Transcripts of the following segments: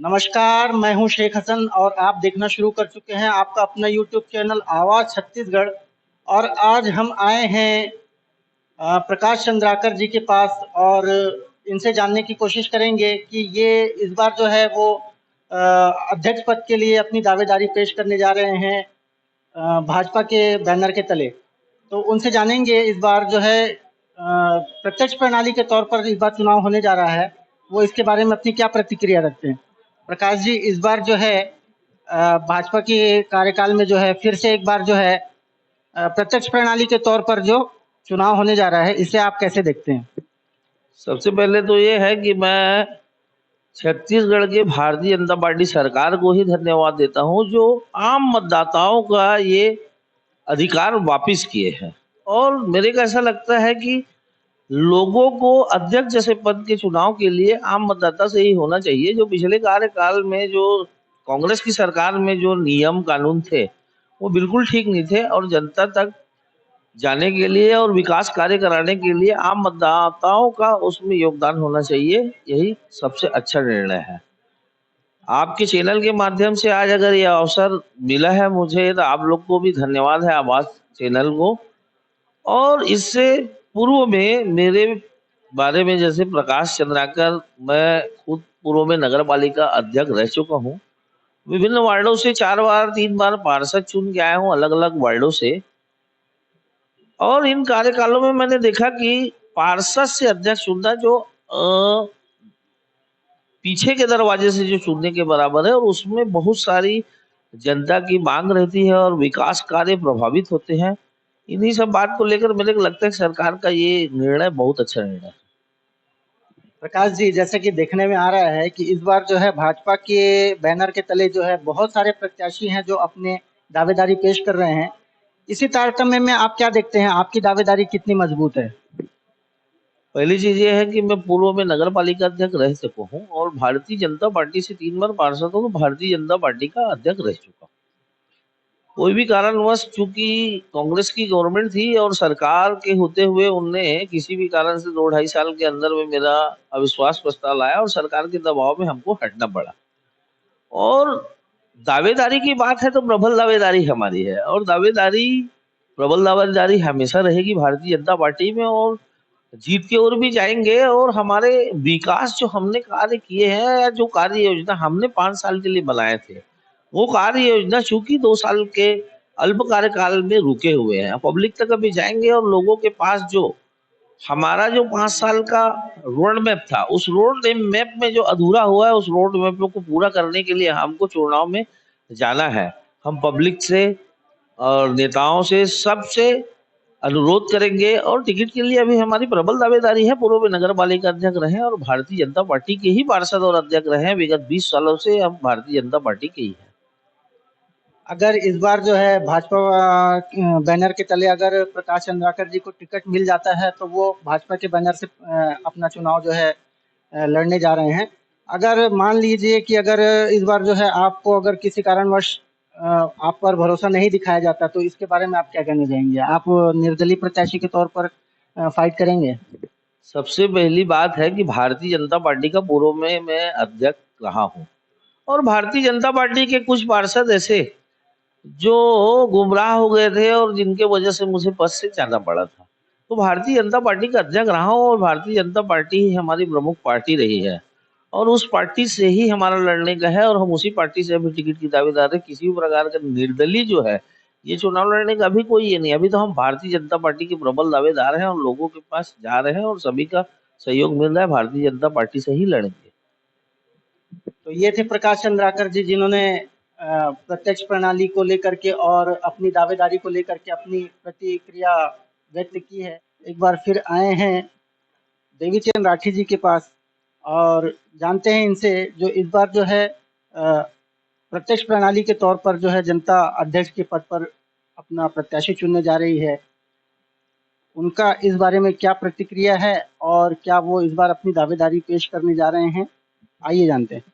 नमस्कार, मैं हूं शेख हसन और आप देखना शुरू कर चुके हैं आपका अपना यूट्यूब चैनल आवाज़ छत्तीसगढ़। और आज हम आए हैं प्रकाश चंद्राकर जी के पास और इनसे जानने की कोशिश करेंगे कि ये इस बार जो है वो अध्यक्ष पद के लिए अपनी दावेदारी पेश करने जा रहे हैं भाजपा के बैनर के तले। तो उनसे जानेंगे इस बार जो है प्रत्यक्ष प्रणाली के तौर पर इस बार चुनाव होने जा रहा है, वो इसके बारे में अपनी क्या प्रतिक्रिया रखते हैं। प्रकाश जी, इस बार जो है भाजपा के कार्यकाल में जो है फिर से एक बार जो है प्रत्यक्ष प्रणाली के तौर पर जो चुनाव होने जा रहा है, इसे आप कैसे देखते हैं? सबसे पहले तो ये है कि मैं छत्तीसगढ़ के भारतीय जनता पार्टी सरकार को ही धन्यवाद देता हूं, जो आम मतदाताओं का ये अधिकार वापिस किए हैं। और मेरे को ऐसा लगता है कि लोगों को अध्यक्ष जैसे पद के चुनाव के लिए आम मतदाता से ही होना चाहिए। जो पिछले कार्यकाल में जो कांग्रेस की सरकार में जो नियम कानून थे वो बिल्कुल ठीक नहीं थे, और जनता तक जाने के लिए और विकास कार्य कराने के लिए आम मतदाताओं का उसमें योगदान होना चाहिए। यही सबसे अच्छा निर्णय है। आपके चैनल के माध्यम से आज अगर यह अवसर मिला है मुझे, तो आप लोग को भी धन्यवाद है, आवाज चैनल को। और इससे पूर्व में मेरे बारे में, जैसे प्रकाश चंद्राकर, मैं खुद पूर्व में नगर पालिका अध्यक्ष रह चुका हूँ। विभिन्न वार्डों से 4 बार 3 बार पार्षद चुन के आया हूँ, अलग अलग वार्डों से। और इन कार्यकालों में मैंने देखा कि पार्षद से अध्यक्ष चुनना जो पीछे के दरवाजे से जो चुनने के बराबर है, और उसमें बहुत सारी जनता की मांग रहती है और विकास कार्य प्रभावित होते हैं। इन्हीं सब बात को लेकर मेरे को लगता है कि सरकार का ये निर्णय बहुत अच्छा निर्णय है। प्रकाश जी, जैसे कि देखने में आ रहा है कि इस बार जो है भाजपा के बैनर के तले जो है बहुत सारे प्रत्याशी हैं जो अपने दावेदारी पेश कर रहे हैं। इसी तारतम्य में आप क्या देखते हैं, आपकी दावेदारी कितनी मजबूत है? पहली चीज ये है कि मैं पूर्व में नगर पालिका अध्यक्ष रह चुका हूँ, और भारतीय जनता पार्टी से 3 बार पार्षद हूँ, तो भारतीय जनता पार्टी का अध्यक्ष रह चुका हूँ। कोई भी कारणवश, चूंकि कांग्रेस की गवर्नमेंट थी और सरकार के होते हुए उनने किसी भी कारण से 2 ढाई साल के अंदर में मेरा अविश्वास प्रस्ताव लाया, और सरकार के दबाव में हमको हटना पड़ा। और दावेदारी की बात है तो प्रबल दावेदारी हमारी है, और प्रबल दावेदारी हमेशा रहेगी भारतीय जनता पार्टी में। और जीत की ओर भी जाएंगे, और हमारे विकास जो हमने कार्य किए हैं, या जो कार्य योजना हमने 5 साल के लिए बनाए थे, वो कार्य योजना चूंकि 2 साल के अल्प कार्यकाल में रुके हुए हैं, पब्लिक तक अभी जाएंगे। और लोगों के पास जो हमारा जो 5 साल का रोड मैप था, उस रोड मैप में जो अधूरा हुआ है, उस रोड मैप को पूरा करने के लिए हमको चुनाव में जाना है। हम पब्लिक से और नेताओं से, सबसे अनुरोध करेंगे। और टिकट के लिए अभी हमारी प्रबल दावेदारी है। पूर्व में नगर पालिका अध्यक्ष रहे और भारतीय जनता पार्टी के ही पार्षद और अध्यक्ष रहे। विगत 20 सालों से हम भारतीय जनता पार्टी के ही हैं। अगर इस बार जो है भाजपा बैनर के तले अगर प्रकाश चंद्राकर जी को टिकट मिल जाता है तो वो भाजपा के बैनर से अपना चुनाव जो है लड़ने जा रहे हैं। अगर मान लीजिए कि अगर इस बार जो है आपको अगर किसी कारणवश आप पर भरोसा नहीं दिखाया जाता, तो इसके बारे में आप क्या कहना चाहेंगे? आप निर्दलीय प्रत्याशी के तौर पर फाइट करेंगे? सबसे पहली बात है कि भारतीय जनता पार्टी का पूर्व में मैं अध्यक्ष रहा हूँ, और भारतीय जनता पार्टी के कुछ पार्षद ऐसे जो गुमराह हो गए थे, और जिनके वजह से मुझे पद से जाना पड़ा था। तो भारतीय जनता पार्टी का अध्यक्ष रहा हूँ, और भारतीय जनता पार्टी ही हमारी प्रमुख पार्टी रही है, और उस पार्टी से ही हमारा लड़ने का है, और हम उसी पार्टी से अभी टिकट की दावेदार है। किसी भी प्रकार का निर्दलीय जो है ये चुनाव लड़ने का अभी कोई ये नहीं। अभी तो हम भारतीय जनता पार्टी के प्रबल दावेदार हैं, और लोगों के पास जा रहे हैं, और सभी का सहयोग मिल रहा है। भारतीय जनता पार्टी से ही लड़ेंगे। तो ये थे प्रकाश चंद्राकर जी, जिन्होंने प्रत्यक्ष प्रणाली को लेकर के और अपनी दावेदारी को लेकर के अपनी प्रतिक्रिया व्यक्त की है। एक बार फिर आए हैं देवीचंद राठी जी के पास और जानते हैं इनसे जो इस बार जो है प्रत्यक्ष प्रणाली के तौर पर जो है जनता अध्यक्ष के पद पर अपना प्रत्याशी चुनने जा रही है, उनका इस बारे में क्या प्रतिक्रिया है और क्या वो इस बार अपनी दावेदारी पेश करने जा रहे हैं, आइए जानते हैं।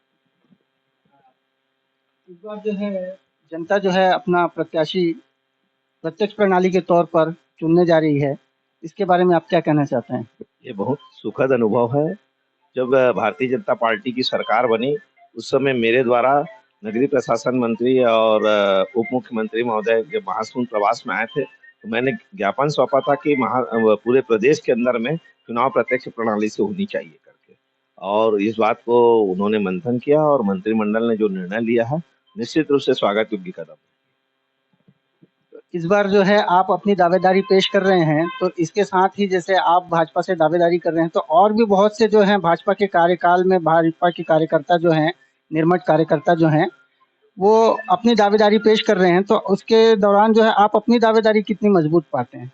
इस बार जो है जनता जो है अपना प्रत्याशी प्रत्यक्ष प्रणाली के तौर पर चुनने जा रही है, इसके बारे में आप क्या कहना चाहते हैं? ये बहुत सुखद अनुभव है। जब भारतीय जनता पार्टी की सरकार बनी उस समय मेरे द्वारा नगरीय प्रशासन मंत्री और उप मुख्यमंत्री महोदय जब महासमुंद प्रवास में आए थे, तो मैंने ज्ञापन सौंपा था कि पूरे प्रदेश के अंदर में चुनाव प्रत्यक्ष प्रणाली से होनी चाहिए करके, और इस बात को उन्होंने मंथन किया और मंत्रिमंडल ने जो निर्णय लिया है, निश्चित रूप से स्वागत योग्य कदम है। इस बार जो है आप अपनी दावेदारी पेश कर रहे हैं, तो इसके साथ ही जैसे आप भाजपा से दावेदारी कर रहे हैं, तो और भी बहुत से जो हैं भाजपा के कार्यकाल में भाजपा के कार्यकर्ता जो हैं, निर्मठ कार्यकर्ता जो हैं, वो अपनी दावेदारी पेश कर रहे हैं, तो उसके दौरान जो है आप अपनी दावेदारी कितनी मजबूत पाते हैं?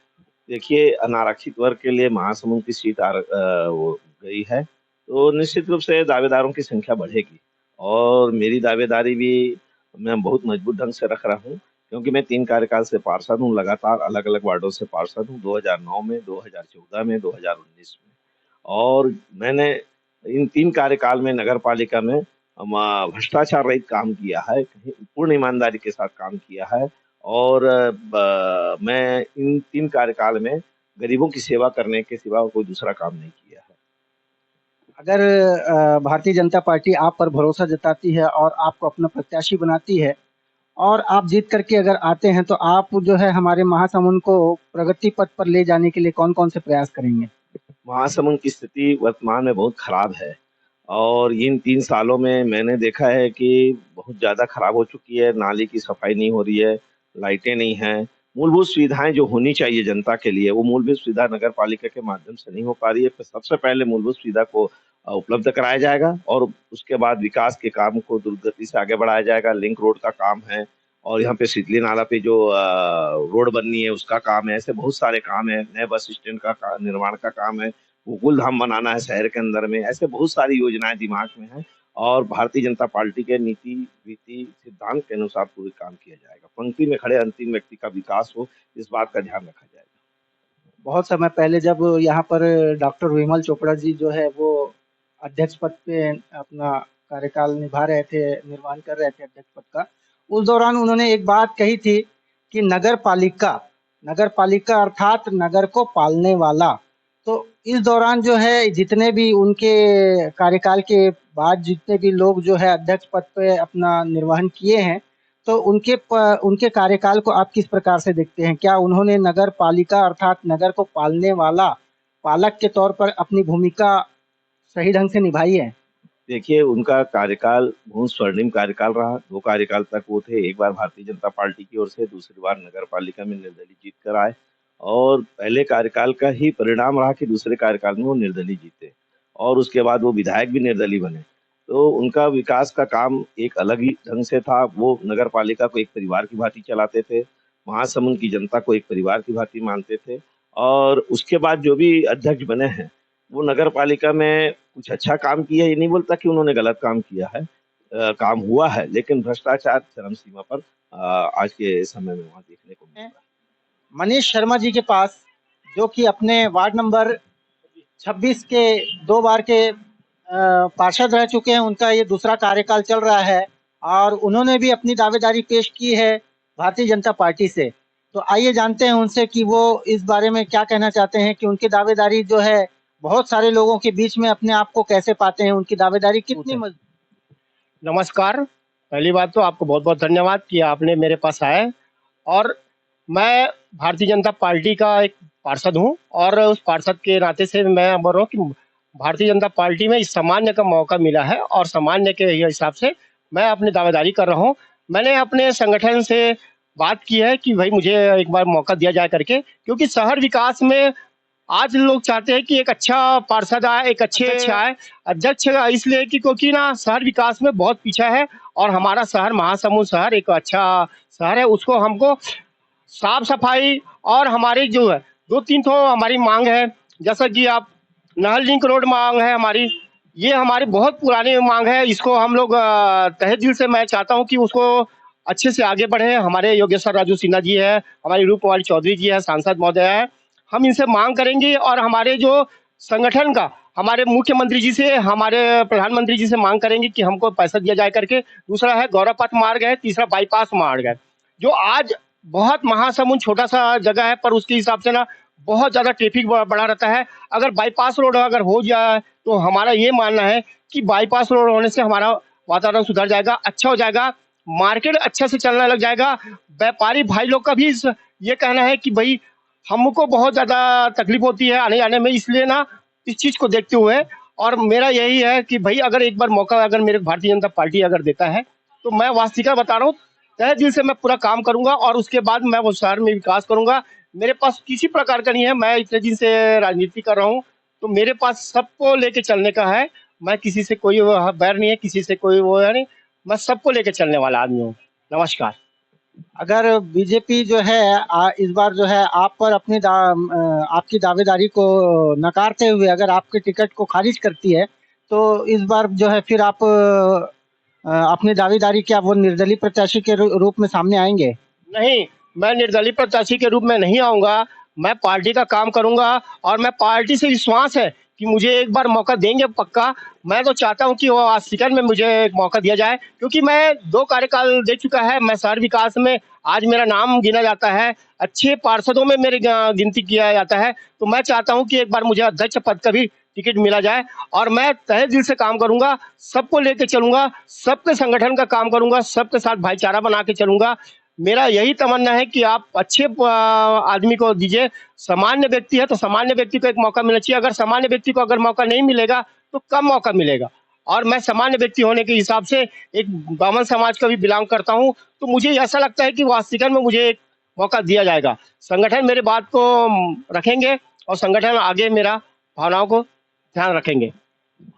देखिए, अनारक्षित वर्ग के लिए महासमुंद की सीट वो गई है, तो निश्चित रूप से दावेदारों की संख्या बढ़ेगी, और मेरी दावेदारी भी मैं बहुत मजबूत ढंग से रख रहा हूँ, क्योंकि मैं 3 कार्यकाल से पार्षद हूँ, लगातार अलग-अलग वार्डों से पार्षद हूँ, 2009 में, 2014 में, 2019 में। और मैंने इन 3 कार्यकाल में नगर पालिका में भ्रष्टाचार रहित काम किया है, पूर्ण ईमानदारी के साथ काम किया है, और मैं इन 3 कार्यकाल में गरीबों की सेवा करने के सिवा कोई दूसरा काम नहीं किया है। अगर भारतीय जनता पार्टी आप पर भरोसा जताती है और आपको अपना प्रत्याशी बनाती है और आप जीत करके अगर आते हैं, तो आप जो है हमारे महासमुंद को प्रगति पथ पर ले जाने के लिए कौन-कौन से प्रयास करेंगे? महासमुंद की स्थिति वर्तमान में बहुत खराब है, और इन 3 सालों में मैंने देखा है कि बहुत ज़्यादा खराब हो चुकी है। नाली की सफाई नहीं हो रही है, लाइटें नहीं हैं, मूलभूत सुविधाएँ जो होनी चाहिए जनता के लिए, वो मूलभूत सुविधा नगर पालिका के माध्यम से नहीं हो पा रही है। तो सबसे पहले मूलभूत सुविधा को उपलब्ध कराया जाएगा, और उसके बाद विकास के काम को द्रुतगति से आगे बढ़ाया जाएगा। लिंक रोड का काम है, और यहाँ पे सितली नाला पे जो रोड बननी है उसका काम है। ऐसे बहुत सारे काम है, नए बस स्टैंड का निर्माण का काम है, गोकुल धाम बनाना है शहर के अंदर में। ऐसे बहुत सारी योजनाएं दिमाग में हैं, और भारतीय जनता पार्टी के नीति रीति सिद्धांत के अनुसार पूरे काम किया जाएगा। पंक्ति में खड़े अंतिम व्यक्ति का विकास हो, इस बात का ध्यान रखा जाएगा। बहुत समय पहले जब यहाँ पर डॉक्टर विमल चोपड़ा जी जो है वो अध्यक्ष पद पे अपना कार्यकाल निभा रहे थे, निर्वहन कर रहे थे अध्यक्ष पद का, उस दौरान उन्होंने एक बात कही थी कि नगर पालिका अर्थात नगर को पालने वाला। तो इस दौरान जो है जितने भी उनके कार्यकाल के बाद जितने भी लोग जो है अध्यक्ष पद पे अपना निर्वहन किए हैं, तो उनके कार्यकाल को आप किस प्रकार से देखते हैं? क्या उन्होंने नगर पालिका अर्थात नगर को पालने वाला पालक के तौर पर अपनी भूमिका सही ढंग से निभाई है? देखिए, उनका कार्यकाल बहुत स्वर्णिम कार्यकाल रहा। 2 कार्यकाल तक वो थे, एक बार भारतीय जनता पार्टी की ओर से, दूसरी बार नगर पालिका में निर्दलीय जीत कर आए, और पहले कार्यकाल का ही परिणाम रहा कि दूसरे कार्यकाल में वो निर्दलीय जीते, और उसके बाद वो विधायक भी निर्दलीय बने। तो उनका विकास का काम एक अलग ही ढंग से था। वो नगर पालिका को एक परिवार की भांति चलाते थे, महासमुंद की जनता को एक परिवार की भांति मानते थे, और उसके बाद जो भी अध्यक्ष बने हैं, वो नगर पालिका में कुछ अच्छा काम किया, ये नहीं बोलता कि उन्होंने गलत काम किया है। काम हुआ है, लेकिन भ्रष्टाचार चरम सीमा पर आज के समय में वहाँ देखने को मिल रहा है। मनीष शर्मा जी के पास, जो कि अपने वार्ड नंबर 26 के 2 बार के पार्षद रह चुके हैं, उनका ये दूसरा कार्यकाल चल रहा है और उन्होंने भी अपनी दावेदारी पेश की है भारतीय जनता पार्टी से। तो आइए जानते हैं उनसे कि वो इस बारे में क्या कहना चाहते हैं कि उनकी दावेदारी जो है बहुत सारे लोगों के बीच में अपने आप को कैसे पाते हैं, उनकी दावेदारी कितनी मजबूत। नमस्कार। पहली बात तो आपको बहुत-बहुत धन्यवाद कि आपने मेरे पास आए, और मैं भारतीय जनता पार्टी का एक पार्षद हूँ, और उस पार्षद के नाते से मैं बोल रहा हूँ कि भारतीय जनता पार्टी में इस सामान्य का मौका मिला है, और सामान्य के हिसाब से मैं अपनी दावेदारी कर रहा हूँ। मैंने अपने संगठन से बात की है कि भाई मुझे एक बार मौका दिया जाए करके, क्योंकि शहर विकास में आज लोग चाहते हैं कि एक अच्छा पार्षद आए, एक अच्छे आए अध्यक्ष, इसलिए कि क्योंकि ना शहर विकास में बहुत पीछा है, और हमारा शहर महासमुंद शहर एक अच्छा शहर है। उसको हमको साफ सफाई, और हमारी जो है 2-3 तो हमारी मांग है, जैसा कि आप नहर लिंक रोड मांग है हमारी, ये हमारी बहुत पुरानी मांग है। इसको हम लोग तहे दिल से मैं चाहता हूँ कि उसको अच्छे से आगे बढ़े। हमारे योगेश्वर राजू सिन्हा जी है, हमारी रूप कुमारी चौधरी जी है, सांसद महोदय है, हम इनसे मांग करेंगे, और हमारे जो संगठन का हमारे मुख्यमंत्री जी से, हमारे प्रधानमंत्री जी से मांग करेंगे कि हमको पैसा दिया जाए करके। दूसरा है गौरव पथ मार्ग है, तीसरा बाईपास मार्ग है, जो आज बहुत महासमुंद छोटा सा जगह है, पर उसके हिसाब से ना बहुत ज्यादा ट्रैफिक बढ़ा रहता है। अगर बाईपास रोड अगर हो जाए तो हमारा ये मानना है कि बाईपास रोड होने से हमारा वातावरण सुधर जाएगा, अच्छा हो जाएगा, मार्केट अच्छे से चलने लग जाएगा। व्यापारी भाई लोग का भी ये कहना है कि भाई हमको बहुत ज्यादा तकलीफ होती है आने जाने में, इसलिए ना इस चीज को देखते हुए और मेरा यही है कि भाई अगर एक बार मौका अगर मेरे भारतीय जनता पार्टी अगर देता है तो मैं वास्तविक बता रहा हूँ, तहे दिल से मैं पूरा काम करूंगा और उसके बाद मैं वो शहर में विकास करूंगा। मेरे पास किसी प्रकार का नहीं है, मैं इतने दिन से राजनीति कर रहा हूँ, तो मेरे पास सबको लेके चलने का है। मैं किसी से कोई बैर नहीं है, किसी से कोई वो है नहीं, मैं सबको लेके चलने वाला आदमी हूँ। नमस्कार। अगर बीजेपी जो है इस बार जो है आप पर आपकी दावेदारी को नकारते हुए अगर आपके टिकट को खारिज करती है, तो इस बार जो है फिर आप अपनी दावेदारी क्या वो निर्दलीय प्रत्याशी के रूप में सामने आएंगे? नहीं, मैं निर्दलीय प्रत्याशी के रूप में नहीं आऊंगा। मैं पार्टी का काम करूंगा और मैं पार्टी से विश्वास है कि मुझे एक बार मौका देंगे पक्का। मैं तो चाहता हूं कि वो आज सेकंड में मुझे एक मौका दिया जाए, क्योंकि मैं 2 कार्यकाल दे चुका है। मैं शहर विकास में आज मेरा नाम गिना जाता है, अच्छे पार्षदों में मेरी गिनती किया जाता है। तो मैं चाहता हूं कि एक बार मुझे अध्यक्ष पद का भी टिकट मिला जाए और मैं तहे दिल से काम करूंगा, सबको लेके चलूंगा, सबके संगठन का काम करूंगा, सबके साथ भाईचारा बना के चलूंगा। मेरा यही तमन्ना है कि आप अच्छे आदमी को दीजिए। सामान्य व्यक्ति है तो सामान्य व्यक्ति को एक मौका मिलना चाहिए। अगर सामान्य व्यक्ति को अगर मौका नहीं मिलेगा तो कम मौका मिलेगा, और मैं सामान्य व्यक्ति होने के हिसाब से एक ब्राह्मण समाज का भी बिलोंग करता हूं, तो मुझे ऐसा लगता है कि वास्तविकता में मुझे एक मौका दिया जाएगा। संगठन मेरे बात को रखेंगे और संगठन आगे मेरा भावनाओं को ध्यान रखेंगे।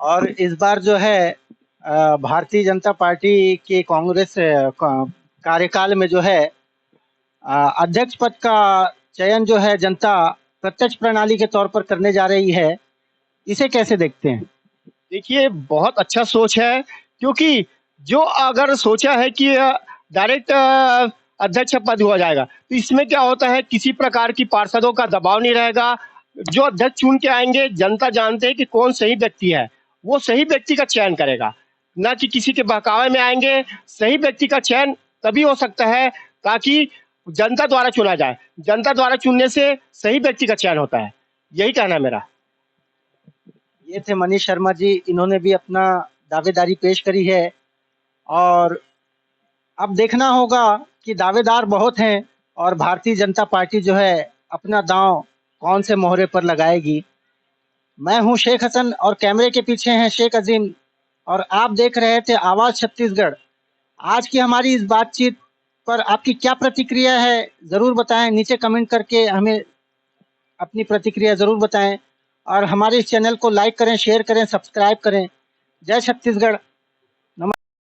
और इस बार जो है भारतीय जनता पार्टी के कांग्रेस कार्यकाल में जो है अध्यक्ष पद का चयन जो है जनता प्रत्यक्ष प्रणाली के तौर पर करने जा रही है, इसे कैसे देखते हैं? देखिए, बहुत अच्छा सोच है, क्योंकि जो अगर सोचा है कि डायरेक्ट अध्यक्ष पद हुआ जाएगा, तो इसमें क्या होता है, किसी प्रकार की पार्षदों का दबाव नहीं रहेगा। जो अध्यक्ष चुन के आएंगे, जनता जानते हैं कि कौन सही व्यक्ति है, वो सही व्यक्ति का चयन करेगा, ना कि किसी के बहकावे में आएंगे। सही व्यक्ति का चयन तभी हो सकता है ताकि जनता द्वारा चुना जाए। जनता द्वारा चुनने से सही व्यक्ति का चयन होता है। यही कहना है मेरा। ये थे मनीष शर्मा जी, इन्होंने भी अपना दावेदारी पेश करी है और अब देखना होगा कि दावेदार बहुत हैं और भारतीय जनता पार्टी जो है अपना दांव कौन से मोहरे पर लगाएगी। मैं हूं शेख हसन और कैमरे के पीछे हैं शेख अजीम और आप देख रहे थे आवाज छत्तीसगढ़। आज की हमारी इस बातचीत पर आपकी क्या प्रतिक्रिया है ज़रूर बताएं, नीचे कमेंट करके हमें अपनी प्रतिक्रिया ज़रूर बताएं और हमारे इस चैनल को लाइक करें, शेयर करें, सब्सक्राइब करें। जय छत्तीसगढ़।